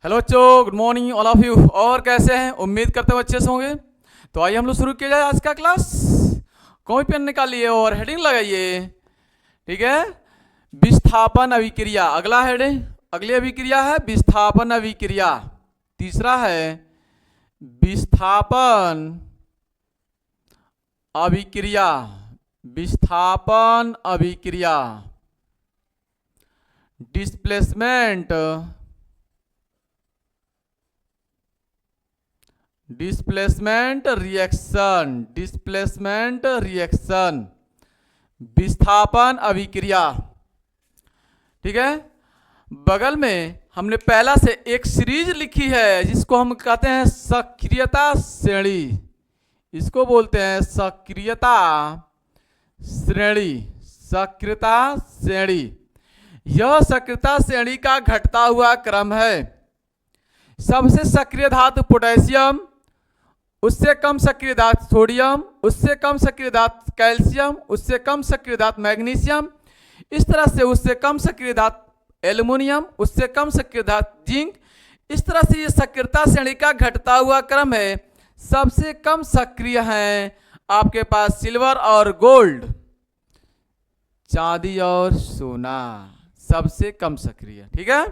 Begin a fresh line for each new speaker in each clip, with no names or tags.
Hello बच्चों, good morning all of you. और कैसे हैं? उम्मीद करते हुए अच्छे से होंगे। तो आइए हम लोग शुरू किया जाए आज का क्लास। कॉपी पेन निकालिए और हेडिंग लगाइए। ठीक है। विस्थापन अभिक्रिया अगला हेडिंग, अगली अभिक्रिया है विस्थापन अभिक्रिया। तीसरा है विस्थापन अभिक्रिया। विस्थापन अभिक्रिया, डिस्प्लेसमेंट रिएक्शन। डिस्प्लेसमेंट रिएक्शन, विस्थापन अभिक्रिया। ठीक है। बगल में हमने पहला से एक सीरीज लिखी है जिसको हम कहते हैं सक्रियता श्रेणी। इसको बोलते हैं सक्रियता श्रेणी। सक्रियता श्रेणी, यह सक्रियता श्रेणी का घटता हुआ क्रम है। सबसे सक्रिय धातु पोटेशियम, उससे कम सक्रिय धातु सोडियम, उससे कम सक्रिय धातु कैल्शियम, उससे कम सक्रिय धातु मैग्नीशियम, इस तरह से उससे कम सक्रिय धातु एल्युमिनियम, उससे कम सक्रिय धातु जिंक। इस तरह से ये सक्रियता श्रेणी का घटता हुआ क्रम है। सबसे कम सक्रिय हैं आपके पास सिल्वर और गोल्ड, चांदी और सोना, सबसे कम सक्रिय। ठीक है,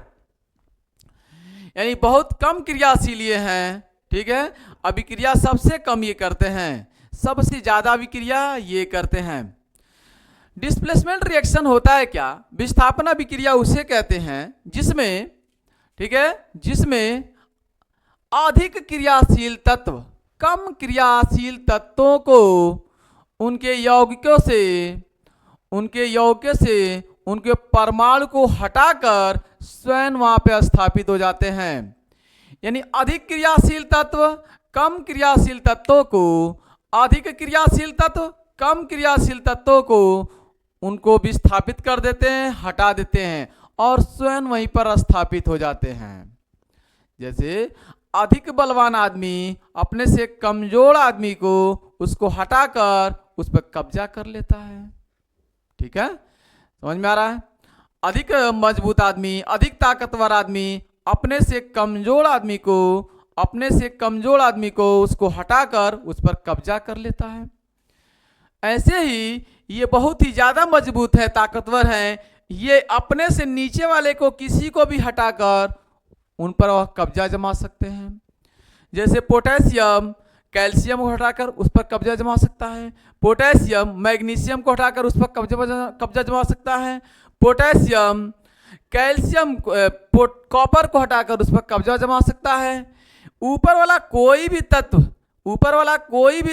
यानी बहुत कम क्रियाशील ये हैं। ठीक है, अभिक्रिया सबसे कम ये करते हैं, सबसे ज्यादा अभिक्रिया ये करते हैं। डिस्प्लेसमेंट रिएक्शन होता है क्या? विस्थापन अभिक्रिया उसे कहते हैं जिसमें, ठीक है, जिसमें अधिक क्रियाशील तत्व कम क्रियाशील तत्वों को उनके यौगिकों से उनके परमाणु को हटाकर स्वयं वहां पे स्थापित हो जाते हैं। यानी अधिक क्रियाशील तत्व कम क्रियाशील तत्वों को, अधिक क्रियाशील तत्व कम क्रियाशील तत्वों को उनको विस्थापित कर देते हैं, हटा देते हैं और स्वयं वहीं पर स्थापित हो जाते हैं। जैसे अधिक बलवान आदमी अपने से कमजोर आदमी को उसको हटाकर उस पर कब्जा कर लेता है। ठीक है, समझ में आ रहा है? अधिक मजबूत आदमी, अधिक ताकतवर आदमी अपने से कमजोर आदमी को उसको हटाकर उस पर कब्जा कर लेता है। ऐसे ही ये बहुत ही ज्यादा मजबूत है, ताकतवर है, ये अपने से नीचे वाले को किसी को भी हटाकर उन पर वह कब्जा जमा सकते हैं। जैसे पोटेशियम कैल्शियम को हटाकर उस पर कब्जा जमा सकता है, पोटेशियम मैग्नीशियम को हटाकर उस पर कब्जा जमा सकता है, पोटेशियम कैल्शियम कॉपर को हटाकर उस पर कब्जा जमा सकता है। ऊपर वाला कोई भी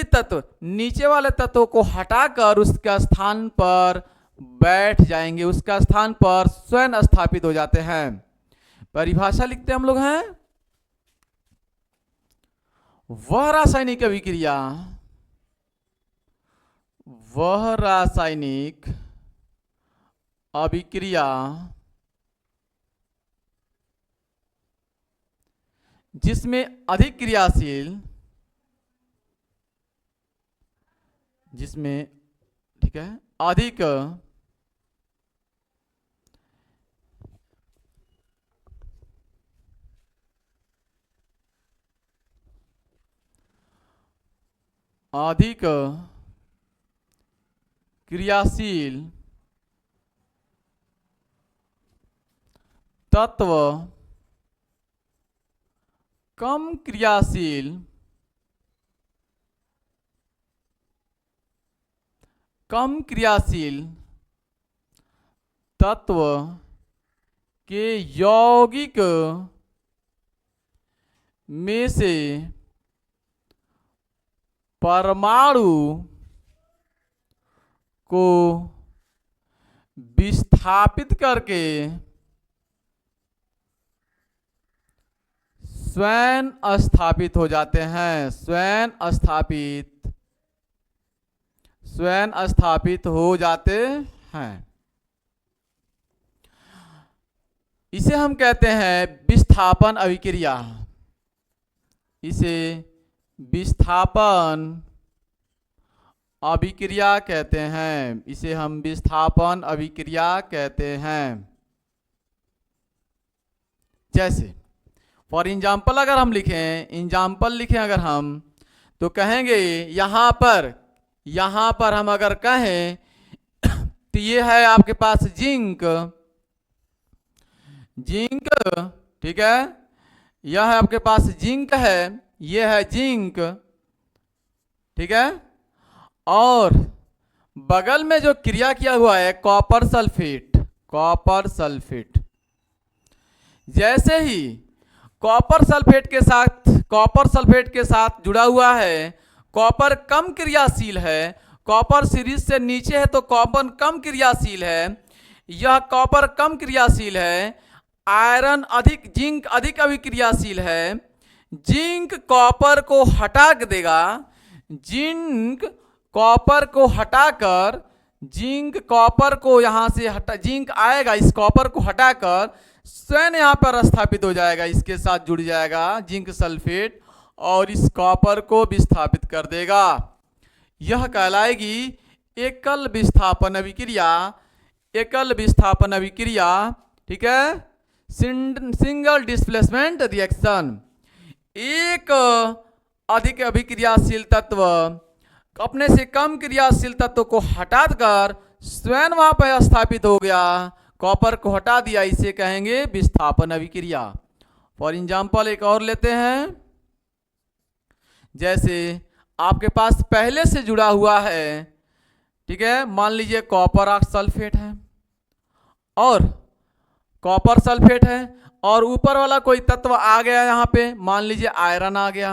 तत्व नीचे वाले तत्व को हटाकर उसका स्थान पर बैठ जाएंगे, उसका स्थान पर स्वयं स्थापित हो जाते हैं। परिभाषा लिखते हैं हम लोग हैं, वह रासायनिक अभिक्रिया जिसमें अधिक क्रियाशील, जिसमें, ठीक है, अधिक क्रियाशील तत्व कम क्रियाशील तत्व के यौगिक में से परमाणु को विस्थापित करके स्वयं स्थापित हो जाते हैं, स्वयं स्थापित हो जाते हैं। इसे हम कहते हैं विस्थापन अभिक्रिया। इसे विस्थापन अभिक्रिया कहते हैं, इसे हम विस्थापन अभिक्रिया कहते हैं। जैसे फॉर एग्जाम्पल अगर हम लिखें, एग्जाम्पल लिखें अगर हम, तो कहेंगे यहाँ पर हम अगर कहें तो ये है आपके पास जिंक, ठीक है, यह है आपके पास जिंक है, ये है जिंक, ठीक है, और बगल में जो क्रिया किया हुआ है कॉपर सल्फेट। जैसे ही कॉपर सल्फेट के साथ जुड़ा हुआ है, कॉपर कम क्रियाशील है, कॉपर सीरीज से नीचे है तो कॉपर कम क्रियाशील है, यह कॉपर कम क्रियाशील है, आयरन अधिक, जिंक अधिक अभिक्रियाशील है। जिंक कॉपर को हटा देगा, जिंक कॉपर को हटाकर, जिंक कॉपर को यहाँ से हटा, जिंक आएगा इस कॉपर को हटाकर स्वयं यहाँ पर स्थापित हो जाएगा, इसके साथ जुड़ जाएगा जिंक सल्फेट और इस कॉपर को विस्थापित कर देगा। यह कहलाएगी एकल विस्थापन अभिक्रिया, ठीक है, सिंगल डिस्प्लेसमेंट रिएक्शन। एक अधिक अभिक्रियाशील तत्व अपने से कम क्रियाशील तत्व को हटाकर स्वयं वहां पर स्थापित हो गया, कॉपर को हटा दिया, इसे कहेंगे विस्थापन अभिक्रिया। फॉर एग्जाम्पल एक और लेते हैं, जैसे आपके पास पहले से जुड़ा हुआ है, ठीक है, मान लीजिए कॉपर ऑक्सल्फेट है और कॉपर सल्फेट है और ऊपर वाला कोई तत्व आ गया यहाँ पे, मान लीजिए आयरन आ गया,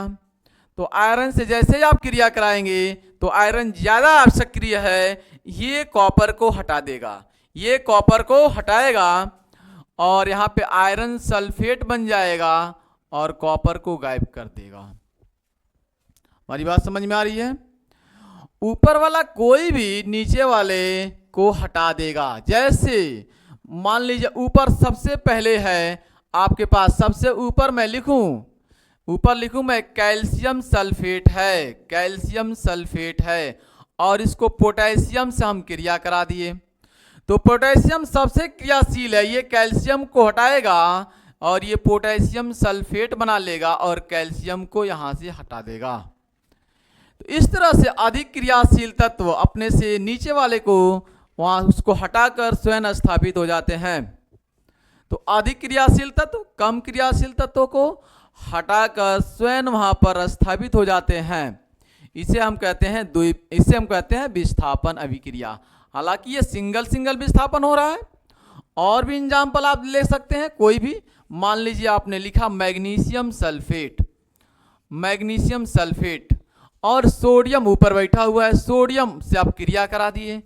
तो आयरन से जैसे ही आप क्रिया कराएंगे तो आयरन ज़्यादा सक्रिय है, ये कॉपर को हटा देगा, ये कॉपर को हटाएगा और यहाँ पे आयरन सल्फेट बन जाएगा और कॉपर को गायब कर देगा। हमारी बात समझ में आ रही है? ऊपर वाला कोई भी नीचे वाले को हटा देगा। जैसे मान लीजिए ऊपर सबसे पहले है आपके पास, सबसे ऊपर मैं लिखूं, ऊपर लिखूं मैं कैल्शियम सल्फेट है और इसको पोटेशियम से हम क्रिया करा दिए, तो पोटेशियम सबसे क्रियाशील है, ये कैल्शियम को हटाएगा और ये पोटेशियम सल्फेट बना लेगा और कैल्शियम को यहाँ से हटा देगा। तो इस तरह से अधिक क्रियाशील तत्व अपने से नीचे वाले को वहाँ उसको हटाकर स्वयं स्थापित हो जाते हैं। तो अधिक क्रियाशील तत्व कम क्रियाशील तत्वों को हटाकर स्वयं वहाँ पर स्थापित हो जाते हैं। इसे हम कहते हैं विस्थापन अभिक्रिया। हालांकि ये सिंगल विस्थापन हो रहा है। और भी एग्जाम्पल आप ले सकते हैं कोई भी, मान लीजिए आपने लिखा मैग्नीशियम सल्फेट और सोडियम ऊपर बैठा हुआ है, सोडियम से आप क्रिया करा दिए,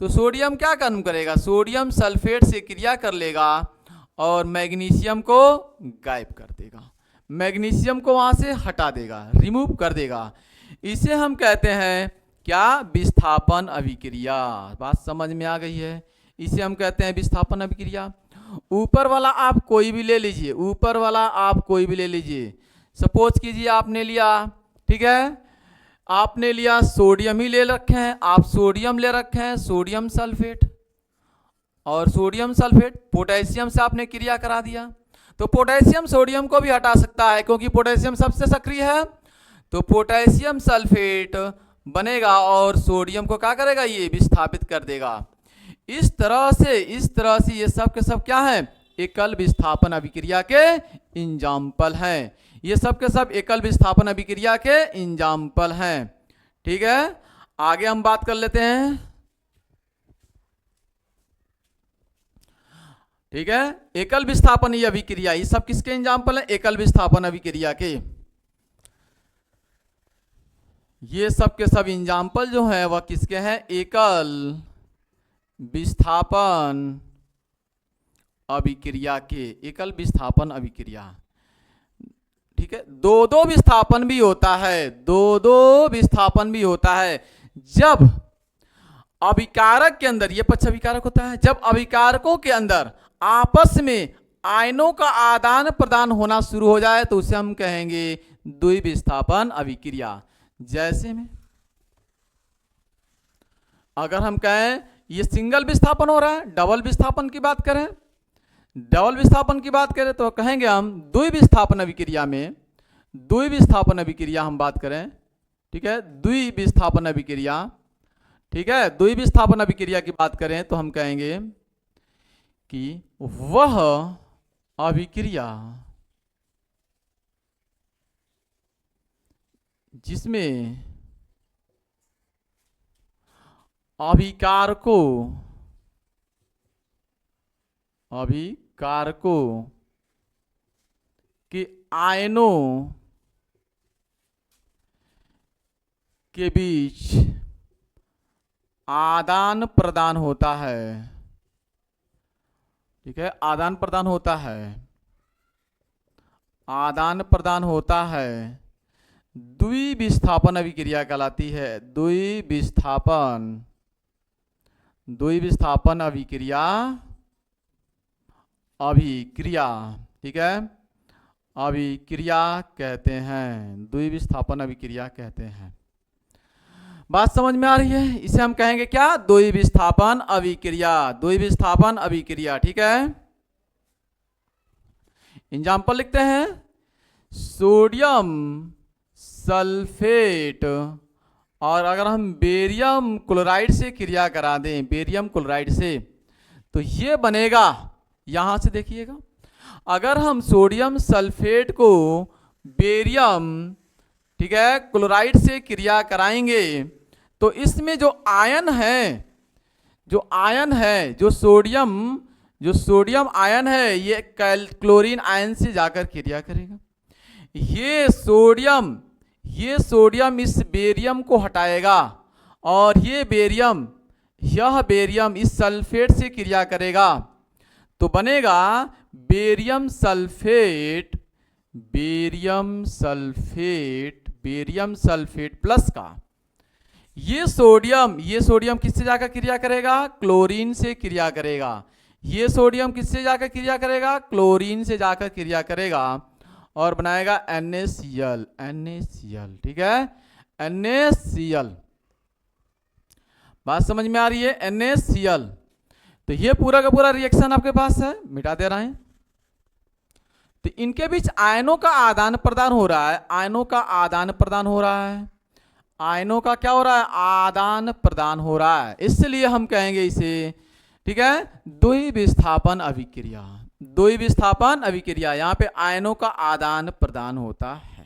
तो सोडियम क्या काम करेगा, सोडियम सल्फेट से क्रिया कर लेगा और मैग्नीशियम को गायब कर देगा, मैग्नीशियम को वहाँ से हटा देगा, रिमूव कर देगा। इसे हम कहते हैं क्या, विस्थापन अभिक्रिया। बात समझ में आ गई है? इसे हम कहते हैं विस्थापन अभिक्रिया। ऊपर वाला आप कोई भी ले लीजिए, सपोज कीजिए आपने लिया, ठीक है, आपने लिया सोडियम ही ले रखे हैं, आप सोडियम ले रखे हैं, सोडियम सल्फेट और सोडियम सल्फेट, पोटेशियम से आपने क्रिया करा दिया, तो पोटेशियम सोडियम को भी हटा सकता है क्योंकि पोटेशियम सबसे सक्रिय है, तो पोटेशियम सल्फेट बनेगा और सोडियम को क्या करेगा, ये विस्थापित कर देगा। इस तरह से ये सब के सब क्या है, एकल विस्थापन अभिक्रिया के एग्जाम्पल हैं। ये सब के सब एकल विस्थापन अभिक्रिया के एग्जाम्पल हैं। ठीक है, आगे हम बात कर लेते हैं। ठीक है, एकल विस्थापन अभिक्रिया, ये सब किसके एग्जाम्पल हैं, एकल विस्थापन अभिक्रिया के। ये सब के सब एग्जाम्पल जो हैं वह किसके हैं, एकल विस्थापन अभिक्रिया के, एकल विस्थापन अभिक्रिया। ठीक है, दो विस्थापन भी होता है, दो विस्थापन भी होता है जब अभिकारक के अंदर, ये पक्ष अभिकारक होता है, जब अभिकारकों के अंदर आपस में आयनों का आदान प्रदान होना शुरू हो जाए तो उसे हम कहेंगे द्विविस्थापन अभिक्रिया। जैसे में अगर हम कहें ये सिंगल विस्थापन हो रहा है, डबल विस्थापन की बात करें, डबल विस्थापन की बात करें तो कहेंगे हम द्विविस्थापन अभिक्रिया में, द्विविस्थापन अभिक्रिया हम बात करें, ठीक है, द्विविस्थापन अभिक्रिया, ठीक है, द्विविस्थापन अभिक्रिया की बात करें तो हम कहेंगे कि वह अभिक्रिया जिसमें अभिकारकों के आयनों के बीच आदान प्रदान होता है, ठीक है, आदान प्रदान होता है, आदान प्रदान होता है, द्विविस्थापन अभिक्रिया कहलाती है। द्विविस्थापन अभिक्रिया, ठीक है, अभिक्रिया कहते हैं, द्विविस्थापन अभिक्रिया कहते हैं। बात समझ में आ रही है? इसे हम कहेंगे क्या? द्विविस्थापन अभिक्रिया, द्विविस्थापन अभिक्रिया, ठीक है। एग्जाम्पल लिखते हैं, सोडियम सल्फेट और अगर हम बेरियम क्लोराइड से क्रिया करा दें, बेरियम क्लोराइड से, तो ये बनेगा, यहां से देखिएगा, अगर हम सोडियम सल्फेट को बेरियम, ठीक है, क्लोराइड से क्रिया कराएंगे तो इसमें जो आयन है, जो सोडियम आयन है, ये क्लोरीन आयन से जाकर क्रिया करेगा। ये सोडियम इस बेरियम को हटाएगा और यह बेरियम इस सल्फेट से क्रिया करेगा, तो बनेगा बेरियम सल्फेट प्लस का। ये सोडियम किससे जाकर क्रिया करेगा? क्लोरीन से क्रिया करेगा। ये सोडियम किससे जाकर क्रिया करेगा? क्लोरीन से जाकर क्रिया करेगा और बनाएगा NaCl, ठीक है, NaCl। बात समझ में आ रही है? NaCl। तो ये पूरा का पूरा रिएक्शन आपके पास है, मिटा दे रहे हैं। तो इनके बीच आयनों का आदान प्रदान हो रहा है, आयनों का क्या हो रहा है? आदान प्रदान हो रहा है, इसलिए हम कहेंगे इसे, ठीक है, द्विविस्थापन अभिक्रिया। यहां पे आयनों का आदान प्रदान होता है।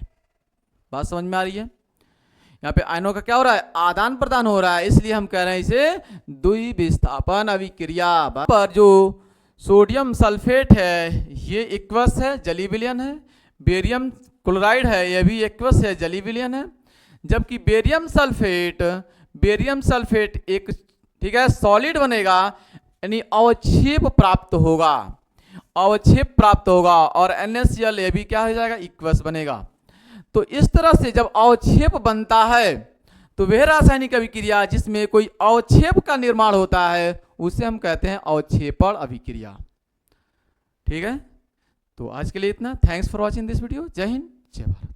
बात समझ में आ रही है? यहाँ पे आयनों का क्या हो रहा है? आदान प्रदान हो रहा है, इसलिए हम कह रहे हैं इसे द्विविस्थापन अभिक्रिया। पर जो सोडियम सल्फेट है ये एक्वस है, जली विलयन है। बेरियम क्लोराइड है, यह भी एक्वस है, जली विलयन है। जबकि बेरियम सल्फेट एक, ठीक है, सॉलिड बनेगा, यानी अवक्षेप प्राप्त होगा और NaCl ये भी क्या हो जाएगा? एक्वस बनेगा। तो इस तरह से जब अवक्षेप बनता है तो वह रासायनिक अभिक्रिया जिसमें कोई अवक्षेप का निर्माण होता है उसे हम कहते हैं अवक्षेपण अभिक्रिया, ठीक है। तो आज के लिए इतना। Thanks for watching this video. जय हिंद, जय भारत।